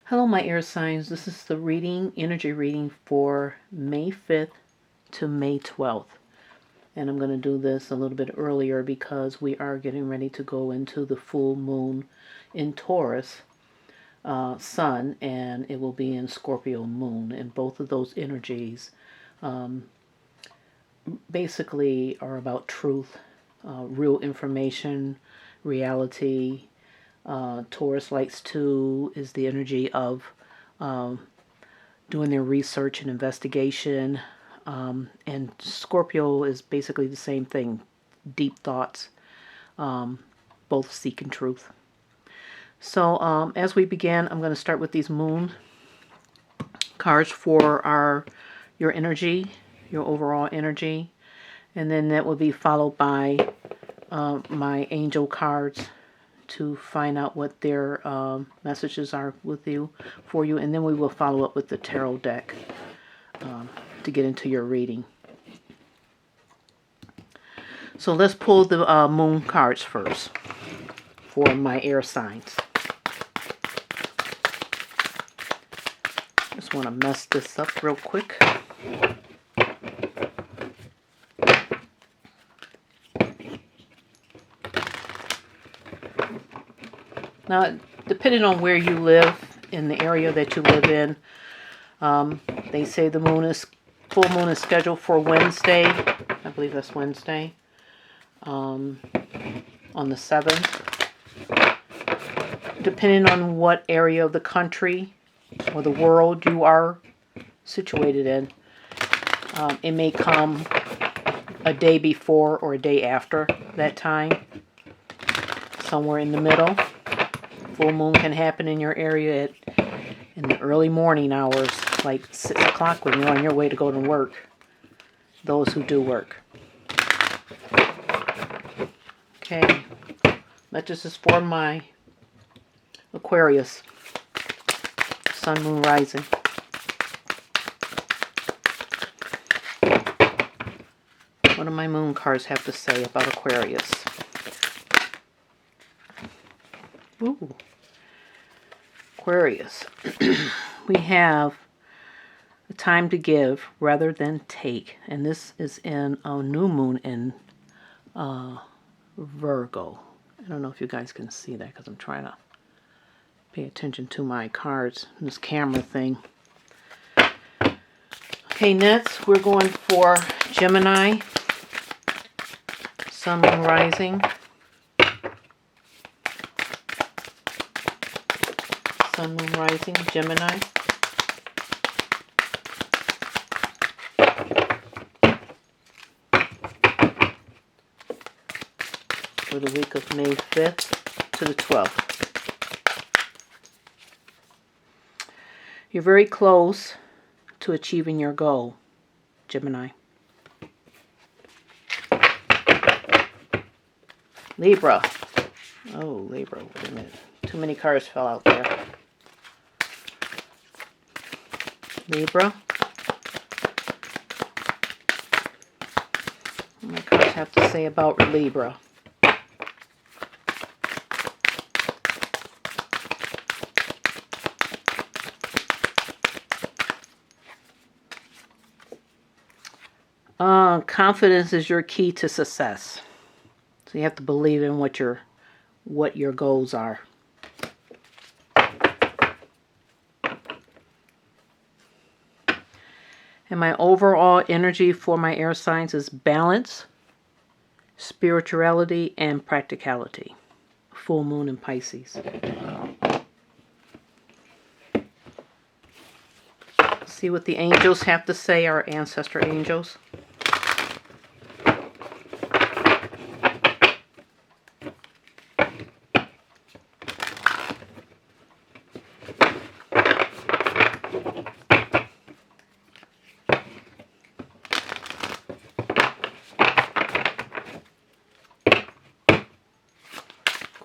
Hello, my air signs. This is the energy reading for May 5th to May 12th. And I'm going to do this a little bit earlier because we are getting ready to go into the full moon in Taurus sun, and it will be in Scorpio moon. And both of those energies basically are about truth, real information, reality. Taurus likes to is the energy of doing their research and investigation, and Scorpio is basically the same thing, deep thoughts, both seeking truth. So as we begin, I'm going to start with these moon cards for your energy, your overall energy, and then that will be followed by my angel cards to find out what their messages are for you, and then we will follow up with the tarot deck to get into your reading. So let's pull the moon cards first for my air signs. Just want to mess this up real quick. Now, depending on where you live, in the area that you live in, they say the full moon is scheduled for Wednesday. I believe that's Wednesday, on the 7th. Depending on what area of the country or the world you are situated in, it may come a day before or a day after that time, somewhere in the middle. Full moon can happen in your area in the early morning hours, like 6 o'clock when you're on your way to go to work. Those who do work. Okay, that just is for my Aquarius, Sun, Moon, Rising. What do my moon cards have to say about Aquarius? Ooh. Aquarius. We have a time to give rather than take. And this is in a new moon in Virgo. I don't know if you guys can see that because I'm trying to pay attention to my cards and this camera thing. Okay, next we're going for Gemini, Sun, Moon, Rising. Sun, Moon, Rising, Gemini. For the week of May 5th to the 12th. You're very close to achieving your goal, Gemini. Libra. Oh, Libra, wait a minute. Too many cards fell out there. Libra. What do my cards have to say about Libra? Confidence is your key to success. So you have to believe in what your goals are. And my overall energy for my air signs is balance, spirituality, and practicality. Full moon in Pisces. See what the angels have to say, our ancestor angels.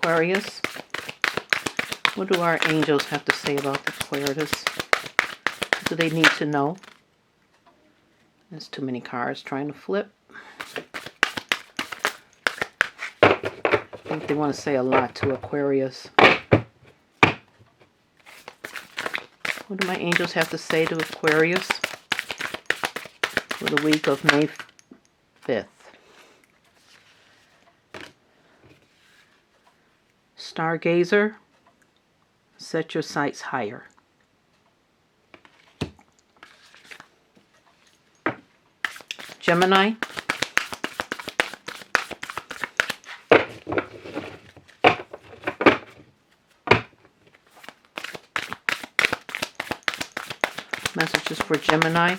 Aquarius. What do our angels have to say about the Aquarius? What do they need to know? There's too many cards trying to flip. I think they want to say a lot to Aquarius. What do my angels have to say to Aquarius for the week of May 5th? Stargazer, set your sights higher. Gemini, messages for Gemini.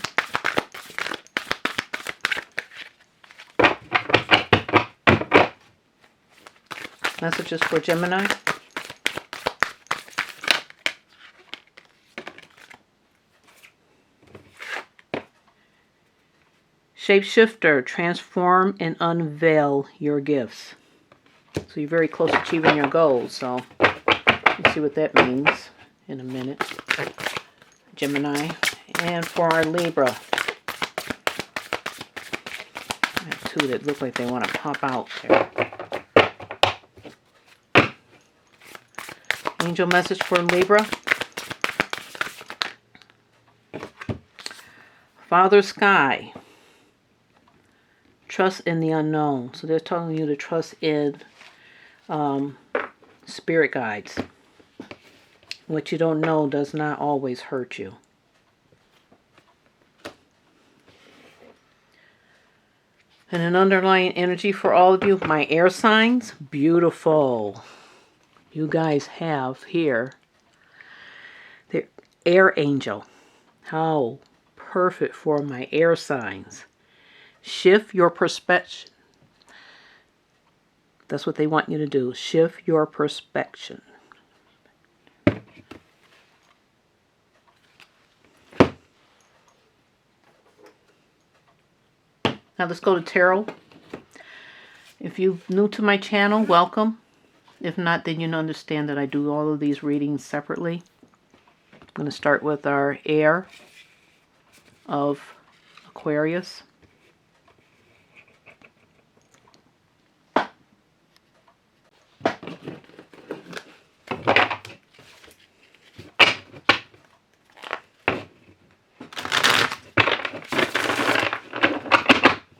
Messages for Gemini. Shapeshifter, transform and unveil your gifts. So you're very close to achieving your goals. So we'll see what that means in a minute. Gemini. And for our Libra. I have two that look like they want to pop out there. Angel message for Libra. Father Sky. Trust in the unknown. So they're telling you to trust in spirit guides. What you don't know does not always hurt you. And an underlying energy for all of you, my air signs, beautiful. You guys have here the air angel. How perfect for my air signs. Shift your perspective. That's what they want you to do. Shift your perspective. Now let's go to tarot. If you're new to my channel, welcome. If not, then you understand that I do all of these readings separately. I'm going to start with our air of Aquarius.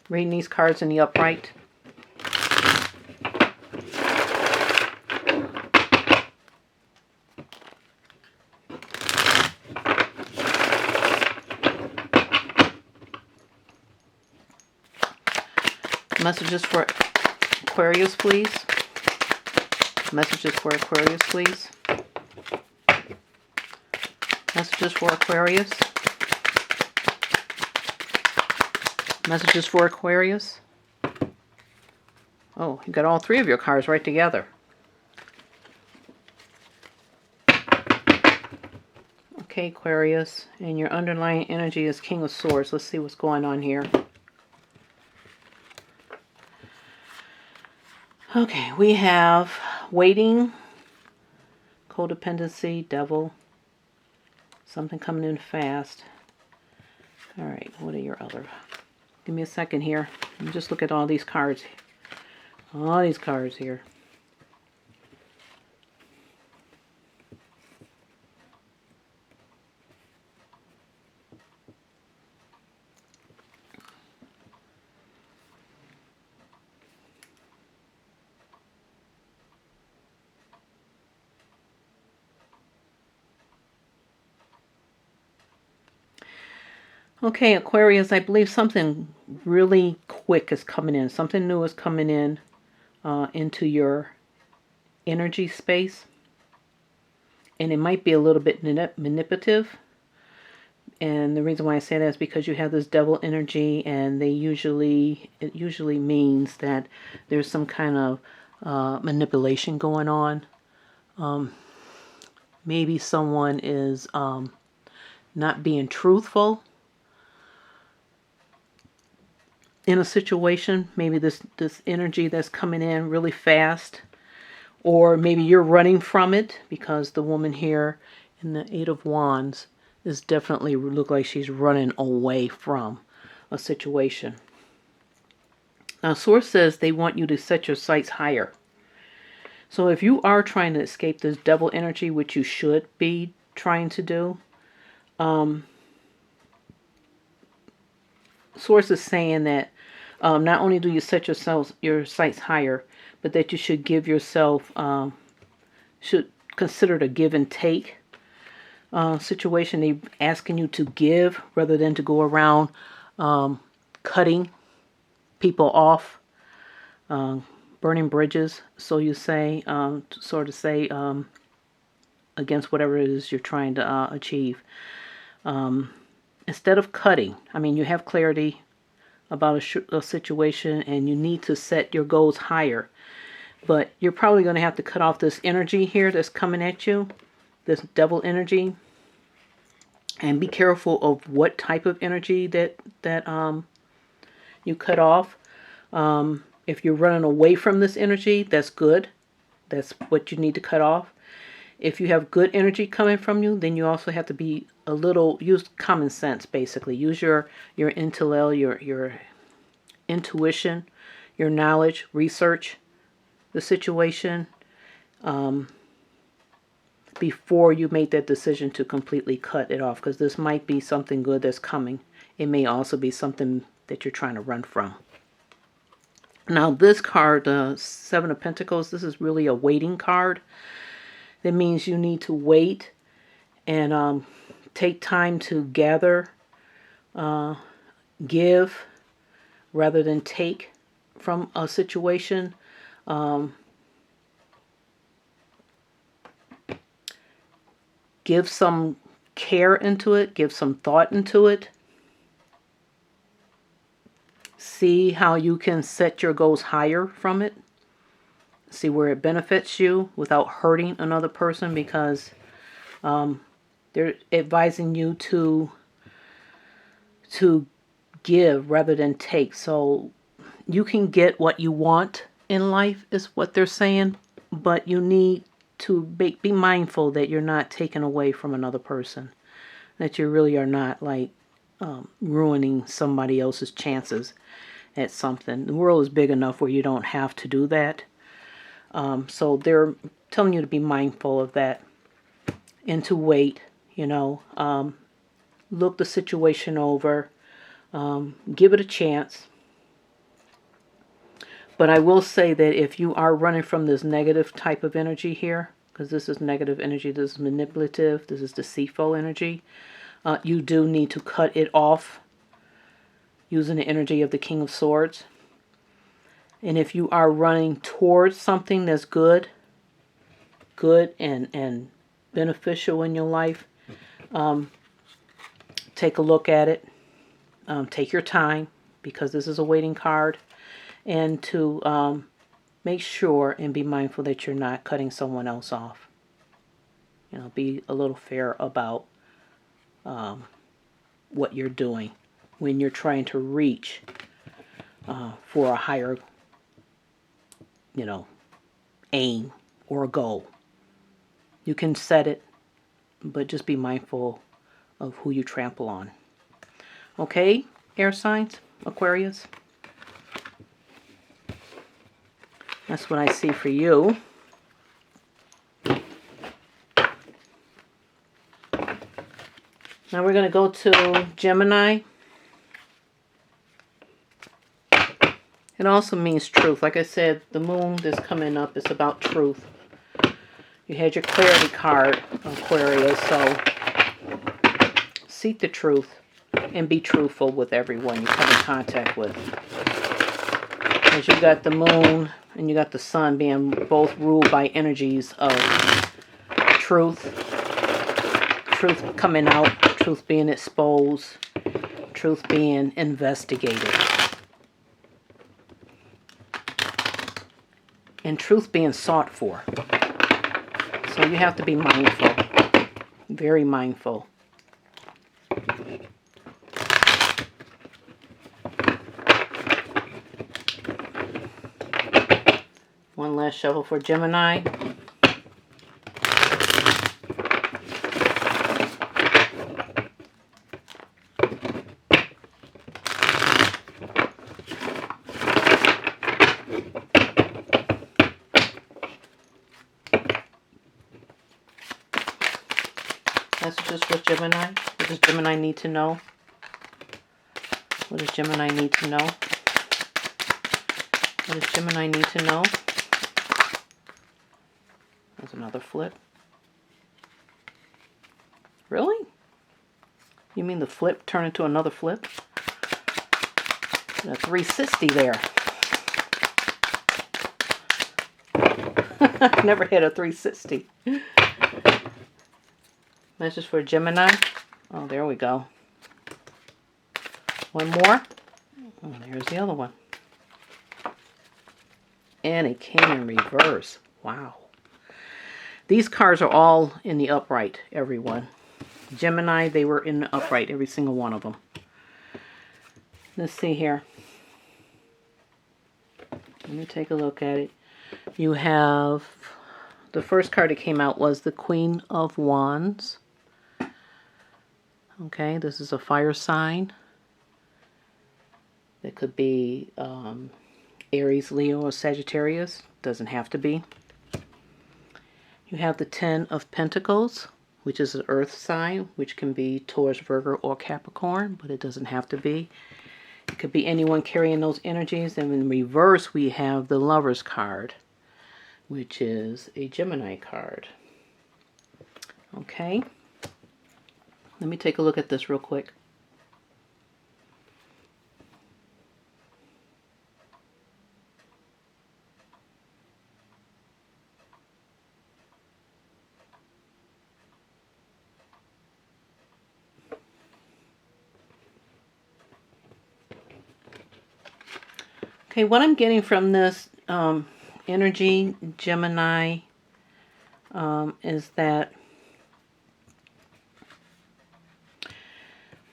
Reading these cards in the upright. Messages for Aquarius, please. Messages for Aquarius, please. Messages for Aquarius. Messages for Aquarius. Oh, you got all three of your cards right together. Okay, Aquarius. And your underlying energy is King of Swords. Let's see what's going on here. Okay, we have waiting, codependency, devil, something coming in fast. All right, what are your other... Give me a second here. Let me just look at all these cards. All these cards here. Okay, Aquarius, I believe something really quick is coming in. Something new is coming in into your energy space. And it might be a little bit manipulative. And the reason why I say that is because you have this devil energy, and it usually means that there's some kind of manipulation going on. Maybe someone is not being truthful in a situation. Maybe this energy that's coming in really fast, or maybe you're running from it, because the woman here in the Eight of Wands is definitely look like she's running away from a situation. Now, Source says they want you to set your sights higher. So if you are trying to escape this devil energy, which you should be trying to do, Source is saying that not only do you set your sights higher, but that you should give yourself, should consider it a give and take situation. They asking you to give rather than to go around cutting people off, burning bridges, so you say, sort of say, against whatever it is you're trying to achieve. Instead of cutting, I mean, you have clarity about a situation and you need to set your goals higher. But you're probably going to have to cut off this energy here that's coming at you, this devil energy. And be careful of what type of energy that you cut off. If you're running away from this energy, that's good. That's what you need to cut off. If you have good energy coming from you, then you also have to be a little, use common sense, basically. Use your intellect, your intuition, your knowledge, research the situation before you make that decision to completely cut it off, because this might be something good that's coming. It may also be something that you're trying to run from. Now this card, the Seven of Pentacles, this is really a waiting card. That means you need to wait and take time to gather, give, rather than take from a situation. Give some care into it, give some thought into it. See how you can set your goals higher from it. See where it benefits you without hurting another person, because they're advising you to give rather than take. So you can get what you want in life is what they're saying, but you need to be mindful that you're not taking away from another person, that you really are not like ruining somebody else's chances at something. The world is big enough where you don't have to do that. So they're telling you to be mindful of that and to wait, you know, look the situation over, give it a chance. But I will say that if you are running from this negative type of energy here, because this is negative energy, this is manipulative, this is deceitful energy, you do need to cut it off using the energy of the King of Swords. And if you are running towards something that's good and beneficial in your life, take a look at it. Take your time, because this is a waiting card. And to make sure and be mindful that you're not cutting someone else off. You know, be a little fair about what you're doing when you're trying to reach for a higher, you know, aim or a goal. You can set it, but just be mindful of who you trample on. Okay, air signs, Aquarius? That's what I see for you. Now we're going to go to Gemini. It also means truth. Like I said, the moon that's coming up is about truth. You had your clarity card, Aquarius, so seek the truth and be truthful with everyone you come in contact with. As you got the moon and you got the sun being both ruled by energies of truth. Truth coming out, truth being exposed, truth being investigated. And truth being sought for. So you have to be mindful. Very mindful. One last shuffle for Gemini. Messages for Gemini. does Gemini need to know? What does Gemini need to know? What does Gemini need to know? There's another flip. Really? You mean the flip turned into another flip? A 360 there. I've never had a 360. Message for Gemini. Oh, there we go. One more. Oh, there's the other one. And it came in reverse. Wow. These cards are all in the upright, everyone. Gemini, they were in the upright, every single one of them. Let's see here. Let me take a look at it. You have, the first card that came out was the Queen of Wands. Okay, this is a fire sign. It could be Aries, Leo, or Sagittarius. Doesn't have to be. You have the Ten of Pentacles, which is an earth sign, which can be Taurus, Virgo, or Capricorn, but it doesn't have to be. It could be anyone carrying those energies. And in reverse, we have the Lover's card, which is a Gemini card. Okay. Let me take a look at this real quick. Okay, what I'm getting from this energy, Gemini, is that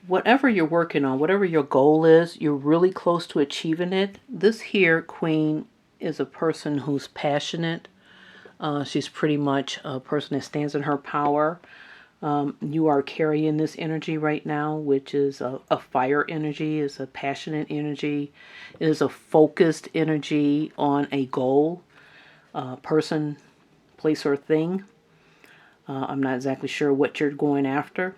whatever you're working on, whatever your goal is, you're really close to achieving it. This here, Queen, is a person who's passionate. She's pretty much a person that stands in her power. You are carrying this energy right now, which is a fire energy, is a passionate energy. It is a focused energy on a goal, person, place, or thing. I'm not exactly sure what you're going after,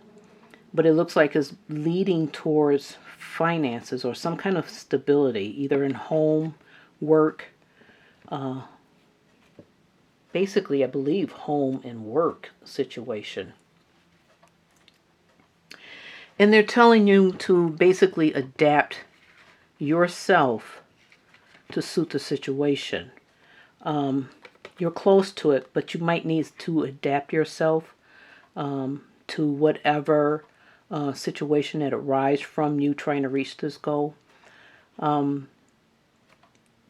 but it looks like it's leading towards finances or some kind of stability, either in home, work, basically, I believe, home and work situation. And they're telling you to basically adapt yourself to suit the situation. You're close to it, but you might need to adapt yourself to whatever situation that arises from you trying to reach this goal.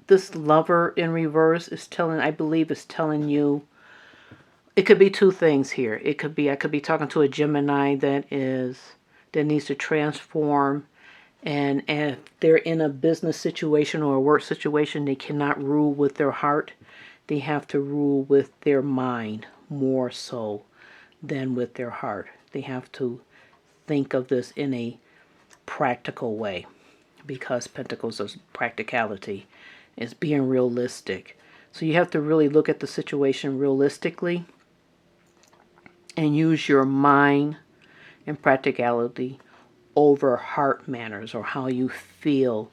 This Lover in reverse is telling, I believe, is telling you, it could be two things here. It could be, I could be talking to a Gemini that needs to transform, and if they're in a business situation or a work situation, they cannot rule with their heart. They have to rule with their mind more so than with their heart. They have to think of this in a practical way, because Pentacles is practicality. It's being realistic. So you have to really look at the situation realistically and use your mind and practicality over heart manners or how you feel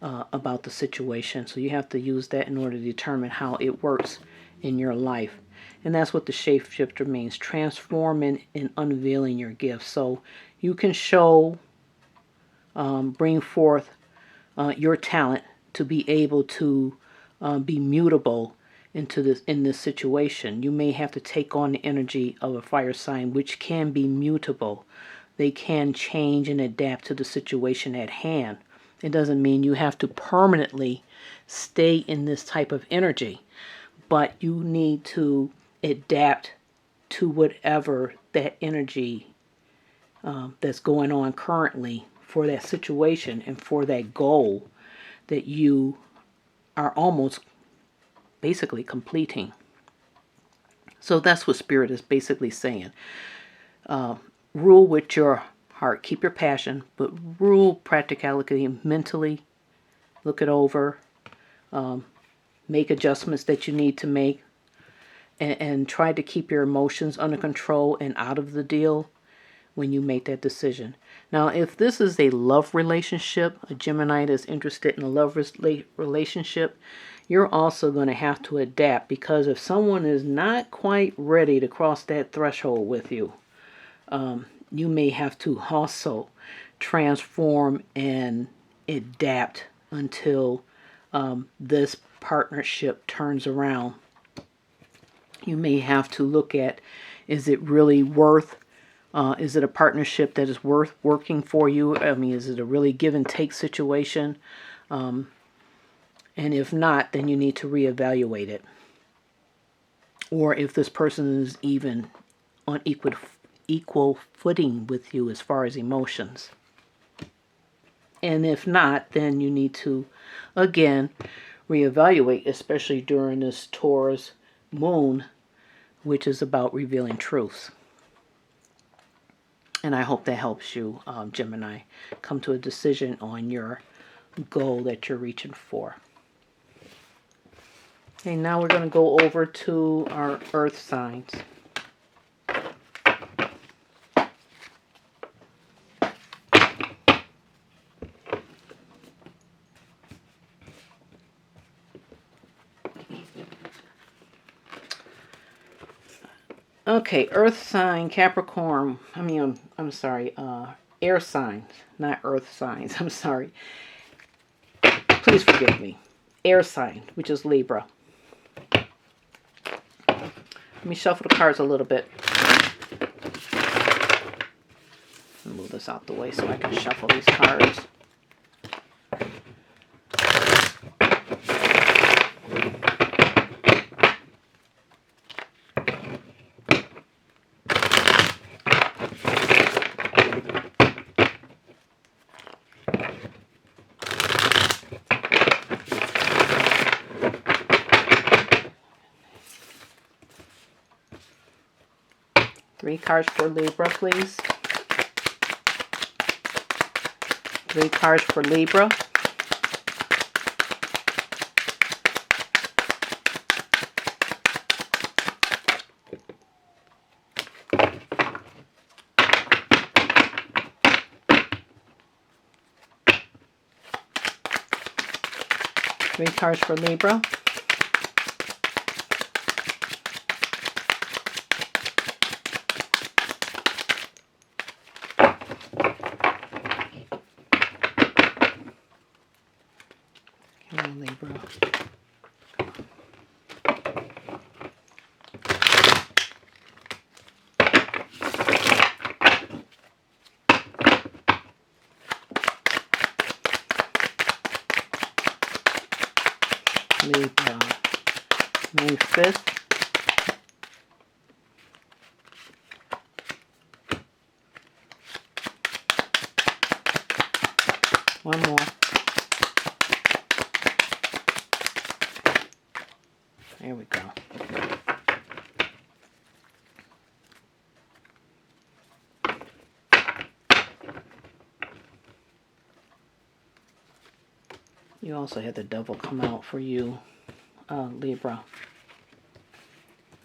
about the situation. So you have to use that in order to determine how it works in your life. And that's what the shapeshifter means, transforming and unveiling your gifts. So you can show, bring forth your talent to be able to be mutable in this situation. You may have to take on the energy of a fire sign, which can be mutable. They can change and adapt to the situation at hand. It doesn't mean you have to permanently stay in this type of energy, but you need to adapt to whatever that energy that's going on currently for that situation and for that goal that you are almost basically completing. So that's what Spirit is basically saying. Rule with your heart. Keep your passion, but rule practicality mentally. Look it over. Make adjustments that you need to make. And try to keep your emotions under control and out of the deal. when you make that decision. Now, if this is a love relationship, a Gemini that's interested in a love relationship, you're also going to have to adapt, because if someone is not quite ready to cross that threshold with you, you may have to also transform and adapt until this partnership turns around. You may have to look at, is it really worth, is it a partnership that is worth working for you? I mean, is it a really give and take situation? And if not, then you need to reevaluate it. Or if this person is even on equal footing with you as far as emotions. And if not, then you need to, again, reevaluate, especially during this Taurus moon, which is about revealing truths. And I hope that helps you, Gemini, come to a decision on your goal that you're reaching for. Okay, now we're going to go over to our earth signs. Okay, earth sign, Capricorn. I'm sorry, air signs, not earth signs. I'm sorry. Please forgive me. Air sign, which is Libra. Let me shuffle the cards a little bit. Move this out the way so I can shuffle these cards. Three cards for Libra, please. Three cards for Libra. Three cards for Libra. Libra. Libra. May 5th. One more. There we go. You also had the devil come out for you, Libra.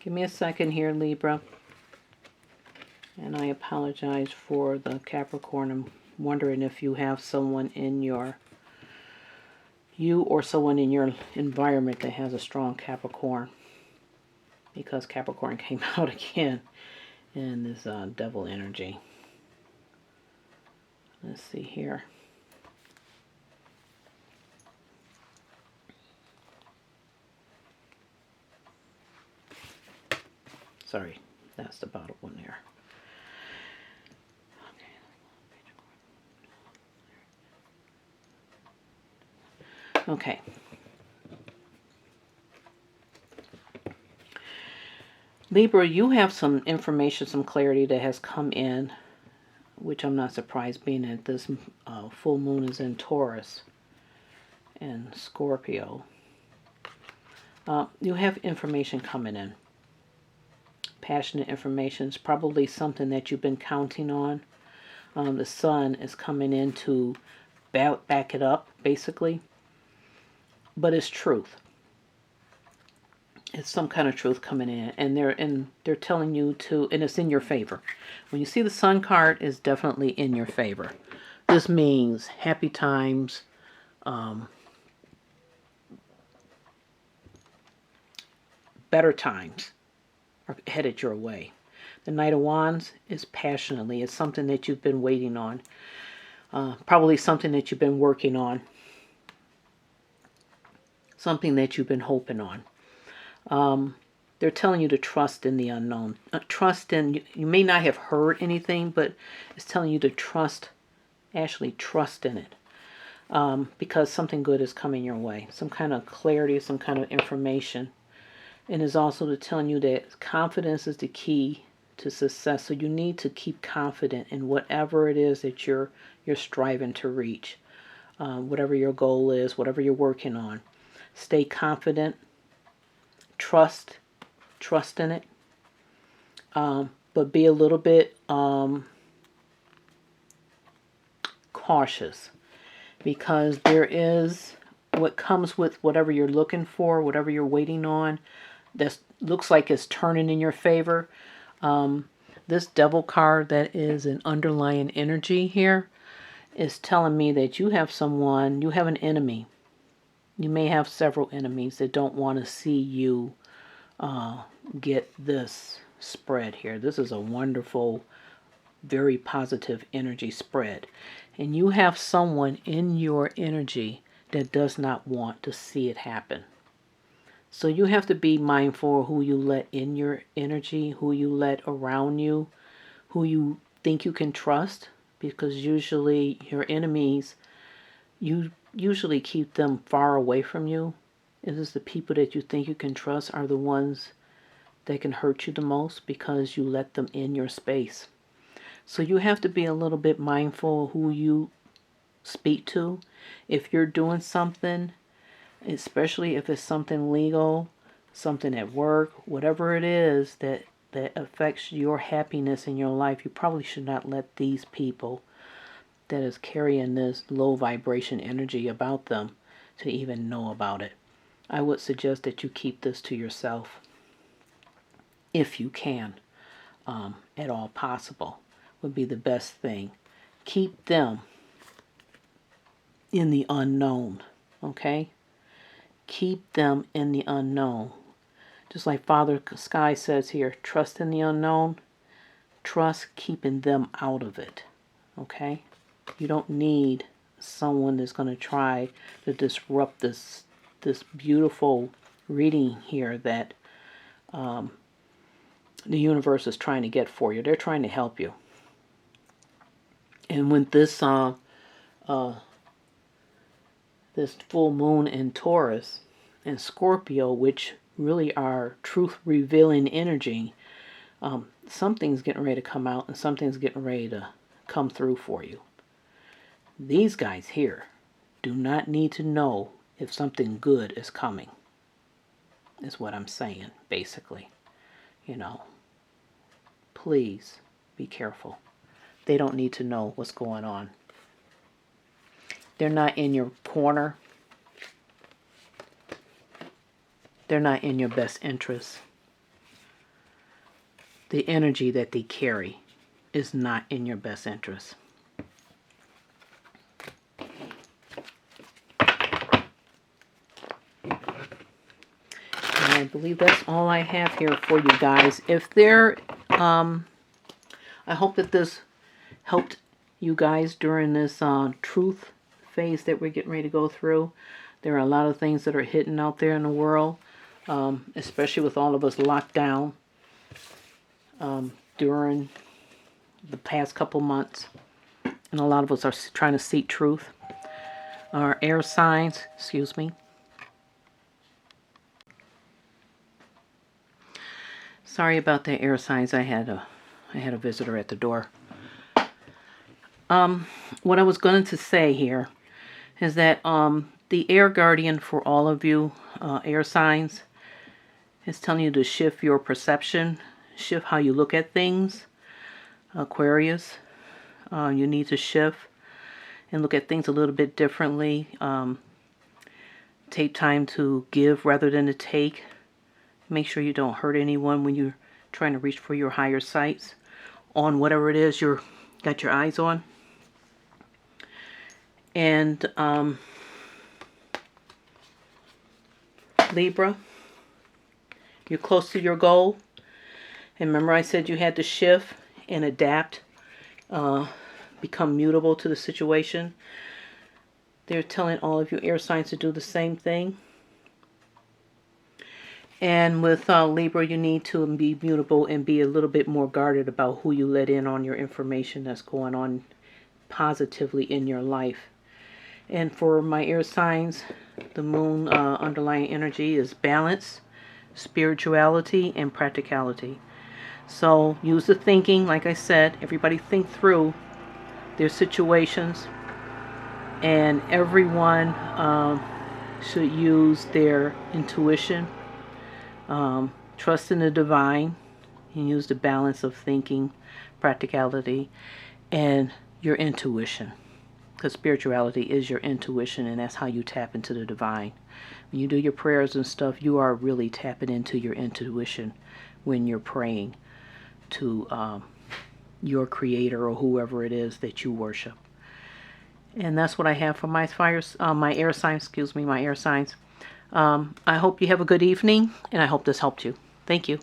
Give me a second here, Libra. And I apologize for the Capricorn. I'm wondering if you have someone in you or someone in your environment that has a strong Capricorn, because Capricorn came out again in this devil energy. Let's see here. Sorry, that's the bottom one there. Okay. Libra, you have some information, some clarity that has come in, which I'm not surprised, being that this full moon is in Taurus and Scorpio. You have information coming in. Passionate information is probably something that you've been counting on. The sun is coming in to back it up, basically. But it's truth. It's some kind of truth coming in, and they're telling you to, and it's in your favor. When you see the Sun card, it's definitely in your favor. This means happy times, better times are headed your way. The Knight of Wands is passionately. It's something that you've been waiting on. Probably something that you've been working on. Something that you've been hoping on. They're telling you to trust in the unknown. Trust in, you may not have heard anything, but it's telling you to trust, actually trust in it. Because something good is coming your way. Some kind of clarity, some kind of information. And it's also telling you that confidence is the key to success. So you need to keep confident in whatever it is that you're striving to reach. Whatever your goal is, whatever you're working on. Stay confident. Trust in it. But be a little bit cautious. Because there is what comes with whatever you're looking for, whatever you're waiting on, that looks like it's turning in your favor. This Devil card that is an underlying energy here is telling me that you have someone, you have an enemy. You may have several enemies that don't want to see you get this spread here. This is a wonderful, very positive energy spread. And you have someone in your energy that does not want to see it happen. So you have to be mindful of who you let in your energy, who you let around you, who you think you can trust, because usually your enemies, you usually keep them far away from you. It is the people that you think you can trust are the ones that can hurt you the most because you let them in your space. So you have to be a little bit mindful of who you speak to. If you're doing something, especially if it's something legal, something at work, whatever it is that affects your happiness in your life, you probably should not let these people that is carrying this low vibration energy about them to even know about it. I would suggest that you keep this to yourself if you can, at all possible. Would be the best thing. Keep them in the unknown, okay? Keep them in the unknown. Just like Father Sky says here, trust in the unknown. Trust keeping them out of it, okay? You don't need someone that's going to try to disrupt this beautiful reading here that the universe is trying to get for you. They're trying to help you. And with this this full moon in Taurus and Scorpio, which really are truth revealing energy, something's getting ready to come out and something's getting ready to come through for you. These guys here do not need to know if something good is coming, is what I'm saying, basically. You know, please be careful. They don't need to know what's going on. They're not in your corner. They're not in your best interest. The energy that they carry is not in your best interest. And I believe that's all I have here for you guys. If there, I hope that this helped you guys during this truth phase that we're getting ready to go through. There are a lot of things that are hitting out there in the world, especially with all of us locked down during the past couple months. And a lot of us are trying to seek truth. Our air signs, excuse me. Sorry about the air signs. I had a visitor at the door. What I was going to say here is that the air guardian for all of you air signs is telling you to shift your perception, shift how you look at things. Aquarius, you need to shift and look at things a little bit differently. Take time to give rather than to take. Make sure you don't hurt anyone when you're trying to reach for your higher sights on whatever it is you're got your eyes on. And Libra, you're close to your goal. And remember I said you had to shift and adapt, become mutable to the situation. They're telling all of your air signs to do the same thing. And with Libra, you need to be mutable and be a little bit more guarded about who you let in on your information that's going on positively in your life. And for my air signs, the moon underlying energy is balance, spirituality, and practicality. So use the thinking, like I said, everybody think through their situations, and everyone should use their intuition. Trust in the divine, and use the balance of thinking, practicality, and your intuition. Because spirituality is your intuition, and that's how you tap into the divine. When you do your prayers and stuff, you are really tapping into your intuition when you're praying to your creator or whoever it is that you worship. And that's what I have for my my air signs. My air signs. I hope you have a good evening, and I hope this helped you. Thank you.